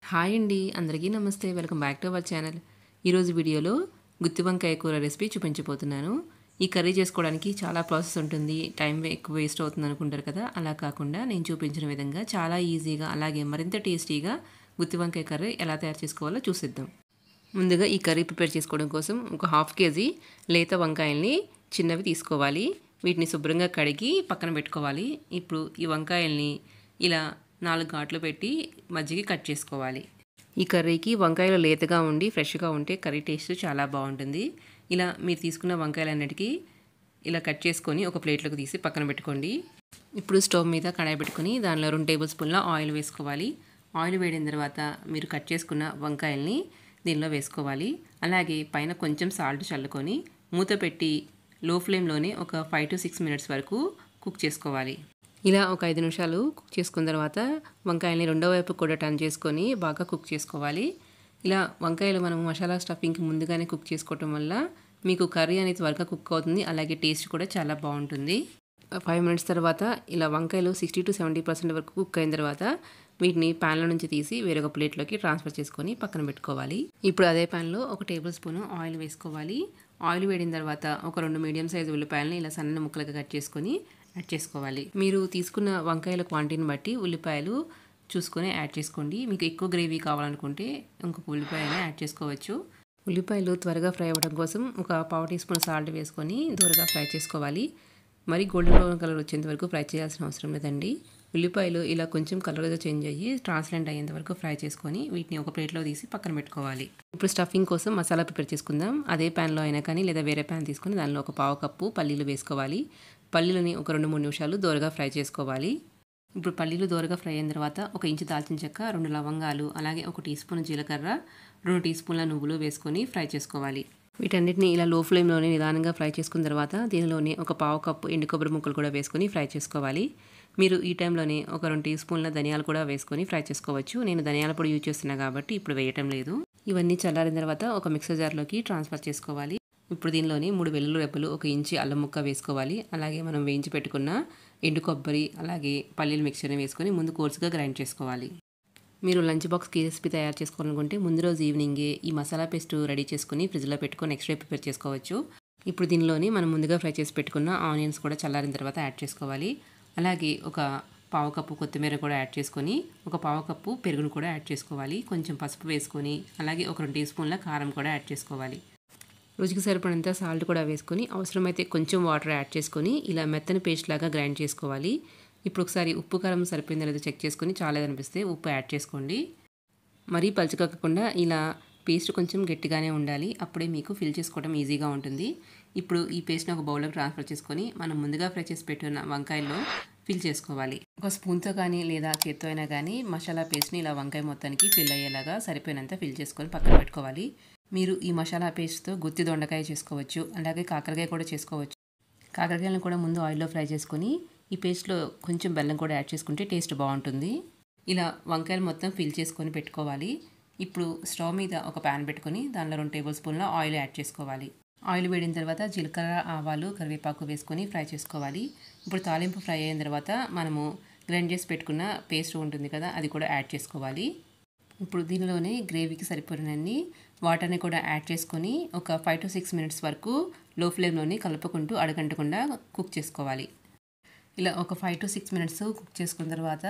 Hi అండి అందరికీ నమస్తే welcome back to our channel. ఈరోజు వీడియోలో గుత్తి వంకాయ కూర రెసిపీ చూపించబోతున్నాను. ఈ కర్రీ చేసుకోవడానికి చాలా ప్రాసెస్ ఉంటుంది, టైం ఎక్కువ వేస్ట్ అవుతుంది అనుకుంటారు కదా. అలా కాకుండా నేను చూపించిన విధంగా చాలా ఈజీగా అలాగే మరింత టేస్టీగా గుత్తి వంకాయ కర్రీ ఎలా తయారు చేసుకోవాలో చూసిద్దాం. ముందుగా ఈ కర్రీ ప్రిపేర్ చేసుకోవడం కోసం ఒక హాఫ్ కేజీ లేత వంకాయల్ని చిన్నవి తీసుకోవాలి. వీటిని శుభ్రంగా కడిగి పక్కన పెట్టుకోవాలి. ఇప్పుడు ఈ వంకాయల్ని ఇలా 4 ఘాట్లు పెట్టి మజ్జిగ కట్ చేసుకోవాలి. ఈ కర్రీకి వంకాయలు లేతగా ఉండి ఫ్రెష్గా ఉంటే కర్రీ టేస్ట్ చాలా బాగుంటుంది. ఇలా మీరు తీసుకున్న వంకాయలన్నిటికీ ఇలా కట్ చేసుకొని ఒక ప్లేట్లోకి తీసి పక్కన పెట్టుకోండి. ఇప్పుడు స్టవ్ మీద కడాయి పెట్టుకొని దానిలో 2 టేబుల్ స్పూన్ల ఆయిల్ వేసుకోవాలి. ఆయిల్ వేడిన తర్వాత మీరు కట్ చేసుకున్న వంకాయల్ని దీనిలో వేసుకోవాలి. అలాగే పైన కొంచెం సాల్ట్ చల్లుకొని మూత పెట్టి లో ఫ్లేమ్లోనే ఒక 5 to 6 మినిట్స్ వరకు కుక్ చేసుకోవాలి. ఇలా ఒక 5 నిమిషాలు కుక్ చేసుకున్న తర్వాత వంకాయల్ని రెండో వైపు కూడా టర్న్ చేసుకొని బాగా కుక్ చేసుకోవాలి. ఇలా వంకాయలు మనం మసాలా స్టఫింగ్కి ముందుగానే కుక్ చేసుకోవటం వల్ల మీకు కర్రీ అనేది త్వరగా కుక్ అవుతుంది, అలాగే టేస్ట్ కూడా చాలా బాగుంటుంది. 5 మినిట్స్ తర్వాత ఇలా వంకాయలు 60 to 70% వరకు కుక్ అయిన తర్వాత వీటిని ప్యాన్లో నుంచి తీసి వేరొక ప్లేట్లోకి ట్రాన్స్ఫర్ చేసుకొని పక్కన పెట్టుకోవాలి. ఇప్పుడు అదే ప్యాన్లో ఒక టేబుల్ స్పూన్ ఆయిల్ వేసుకోవాలి. ఆయిల్ వేడిన తర్వాత ఒక 2 మీడియం సైజు ఉల్లిపాయలని ఇలా సన్న ముక్కలుగా కట్ చేసుకొని యాడ్ చేసుకోవాలి. మీరు తీసుకున్న వంకాయల క్వాంటిటీని బట్టి ఉల్లిపాయలు చూసుకొని యాడ్ చేసుకోండి. మీకు ఎక్కువ గ్రేవీ కావాలనుకుంటే ఇంకొక ఉల్లిపాయని యాడ్ చేసుకోవచ్చు. ఉల్లిపాయలు త్వరగా ఫ్రై అవ్వడం కోసం ఒక పావు టీ స్పూన్ సాల్ట్ వేసుకొని దూరగా ఫ్రై చేసుకోవాలి. మరి గోల్డెన్ బ్రౌన్ కలర్ వచ్చేంత వరకు ఫ్రై చేయాల్సిన అవసరం లేదండి. ఉల్లిపాయలు ఇలా కొంచెం కలర్గా చేంజ్ అయ్యి ట్రాన్స్లెంట్ అయ్యేంత వరకు ఫ్రై చేసుకొని వీటిని ఒక ప్లేట్లో తీసి పక్కన పెట్టుకోవాలి. ఇప్పుడు స్టఫింగ్ కోసం మసాలా ప్రిపేర్ చేసుకుందాం. అదే ప్యాన్లో అయినా కానీ లేదా వేరే ప్యాన్ తీసుకొని దానిలో ఒక పావు కప్పు పల్లీలు వేసుకోవాలి. పల్లీలని ఒక 2-3 నిమిషాలు దోరగా ఫ్రై చేసుకోవాలి. ఇప్పుడు పల్లీలు దోరగా ఫ్రై అయిన తర్వాత 1 ఇంచు దాల్చిన చెక్క, 2 లవంగాలు, అలాగే 1 టీ స్పూన్ జీలకర్ర, 2 టీ స్పూన్ల నువ్వులు వేసుకొని ఫ్రై చేసుకోవాలి. వీటన్నిటిని ఇలా లో ఫ్లేమ్లోనే నిదానంగా ఫ్రై చేసుకున్న తర్వాత దీనిలోనే ఒక పావు కప్పు ఎండు కొబ్బరి ముక్కలు కూడా వేసుకొని ఫ్రై చేసుకోవాలి. మీరు ఈ టైంలోనే ఒక 2 టీ స్పూన్ల ధనియాలు కూడా వేసుకొని ఫ్రై చేసుకోవచ్చు. నేను ధనియాల పొడి యూజ్ చేస్తున్నా కాబట్టి ఇప్పుడు వేయటం లేదు. ఇవన్నీ చల్లారిన తర్వాత ఒక మిక్సర్ జార్లోకి ట్రాన్స్ఫర్ చేసుకోవాలి. ఇప్పుడు దీనిలోని 3 వెల్లుల్లి రెబ్బలు, 1 ఇంచి అల్లం ముక్క వేసుకోవాలి. అలాగే మనం వేయించి పెట్టుకున్న ఎండు కొబ్బరి అలాగే పల్లీల మిక్చర్ని వేసుకొని ముందు కోర్సుగా గ్రైండ్ చేసుకోవాలి. మీరు లంచ్ బాక్స్కి రెసిపీ తయారు చేసుకోవాలనుకుంటే ముందు రోజు ఈవినింగే ఈ మసాలా పేస్ట్ రెడీ చేసుకుని ఫ్రిడ్జ్లో పెట్టుకొని నెక్స్ట్ డే ప్రిపేర్ చేసుకోవచ్చు. ఇప్పుడు దీనిలోని మనం ముందుగా ఫ్రై చేసి పెట్టుకున్న ఆనియన్స్ కూడా చల్లారిన తర్వాత యాడ్ చేసుకోవాలి. అలాగే ఒక పావు కప్పు కొత్తిమీర కూడా యాడ్ చేసుకొని ఒక పావు కప్పు పెరుగును కూడా యాడ్ చేసుకోవాలి. కొంచెం పసుపు వేసుకొని అలాగే ఒక 2 టీ స్పూన్ల కారం కూడా యాడ్ చేసుకోవాలి. రుచికి సరిపడినంత సాల్ట్ కూడా వేసుకొని అవసరమైతే కొంచెం వాటర్ యాడ్ చేసుకొని ఇలా మెత్తని పేస్ట్ లాగా గ్రైండ్ చేసుకోవాలి. ఇప్పుడు ఒకసారి ఉప్పు కారం సరిపోయిందో లేదో చెక్ చేసుకొని చాలేదనిపిస్తే ఉప్పు యాడ్ చేసుకోండి. మరీ పలుచకాకుండా ఇలా పేస్ట్ కొంచెం గట్టిగానే ఉండాలి, అప్పుడే మీకు ఫిల్ చేసుకోవడం ఈజీగా ఉంటుంది. ఇప్పుడు ఈ పేస్ట్ని ఒక బౌల్లోకి ట్రాన్స్ఫర్ చేసుకొని మనం ముందుగా ఫ్రై చేసి పెట్టున్న వంకాయల్లో ఫిల్ చేసుకోవాలి. ఒక స్పూన్తో కానీ లేదా చేత్తో అయినా కానీ మసాలా పేస్ట్ని ఇలా వంకాయ మొత్తానికి ఫిల్ అయ్యేలాగా సరిపోయినంత ఫిల్ చేసుకొని పక్కన పెట్టుకోవాలి. మీరు ఈ మసాలా పేస్ట్తో గుత్తి దొండకాయ చేసుకోవచ్చు, అలాగే కాకరకాయ కూడా చేసుకోవచ్చు. కాకరకాయలను కూడా ముందు ఆయిల్లో ఫ్రై చేసుకొని ఈ పేస్ట్లో కొంచెం బెల్లం కూడా యాడ్ చేసుకుంటే టేస్ట్ బాగుంటుంది. ఇలా వంకాయలు మొత్తం ఫిల్ చేసుకొని పెట్టుకోవాలి. ఇప్పుడు స్టవ్ మీద ఒక ప్యాన్ పెట్టుకొని దానిలో 2 టేబుల్ స్పూన్ల ఆయిల్ యాడ్ చేసుకోవాలి. ఆయిల్ వేడిన తర్వాత జీలకర్ర, ఆవాలు, కరివేపాకు వేసుకొని ఫ్రై చేసుకోవాలి. ఇప్పుడు తాలింపు ఫ్రై అయిన తర్వాత మనము గ్రైండ్ చేసి పెట్టుకున్న పేస్ట్ ఉంటుంది కదా, అది కూడా యాడ్ చేసుకోవాలి. ఇప్పుడు దీనిలోనే గ్రేవీకి సరిపడినన్ని వాటర్ని కూడా యాడ్ చేసుకొని ఒక 5 to 6 మినిట్స్ వరకు లో ఫ్లేమ్లోనే కలుపుకుంటూ అడగంటకుండా కుక్ చేసుకోవాలి. ఇలా ఒక 5 to 6 మినిట్స్ కుక్ చేసుకున్న తర్వాత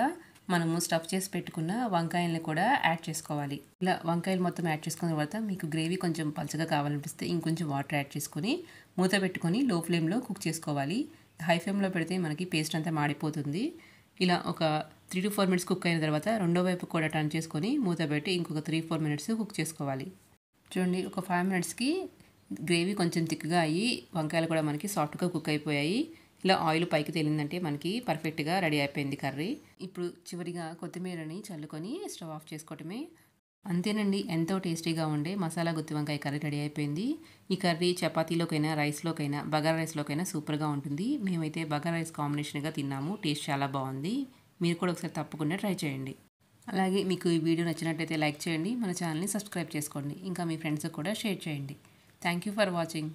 మనము స్టఫ్ చేసి పెట్టుకున్న వంకాయల్ని కూడా యాడ్ చేసుకోవాలి. ఇలా వంకాయలు మొత్తం యాడ్ చేసుకున్న తర్వాత మీకు గ్రేవీ కొంచెం పలుచగా కావాలనిపిస్తే ఇంకొంచెం వాటర్ యాడ్ చేసుకొని మూత పెట్టుకొని లో ఫ్లేమ్లో కుక్ చేసుకోవాలి. హై ఫ్లేమ్లో పెడితే మనకి పేస్ట్ అంతా మాడిపోతుంది. ఇలా ఒక 3 to 4 మినిట్స్ కుక్ అయిన తర్వాత రెండో వైపు కూడా టర్న్ చేసుకొని మూత పెట్టి ఇంకొక 3-4 మినిట్స్ కుక్ చేసుకోవాలి. చూడండి, ఒక 5 మినిట్స్కి గ్రేవీ కొంచెం థిక్గా అయ్యి వంకాయలు కూడా మనకి సాఫ్ట్గా కుక్ అయిపోయాయి. ఇలా ఆయిల్ పైకి తేలిందంటే మనకి పర్ఫెక్ట్గా రెడీ అయిపోయింది కర్రీ. ఇప్పుడు చివరిగా కొత్తిమీరని చల్లుకొని స్టవ్ ఆఫ్ చేసుకోవటమే. అంతేనండి, ఎంతో టేస్టీగా ఉండే మసాలా గుత్తి వంకాయ కర్రీ రెడీ అయిపోయింది. ఈ కర్రీ చపాతీలోకైనా, రైస్లోకైనా, బగారా రైస్లోకైనా సూపర్గా ఉంటుంది. మేమైతే బగారా రైస్ కాంబినేషన్గా తిన్నాము, టేస్ట్ చాలా బాగుంది. మీరు కూడా ఒకసారి తప్పకుండా ట్రై చేయండి. అలాగే మీకు ఈ వీడియో నచ్చినట్టయితే లైక్ చేయండి, మన ఛానల్ని సబ్స్క్రైబ్ చేసుకోండి, ఇంకా మీ ఫ్రెండ్స్కి కూడా షేర్ చేయండి. Thank you for watching.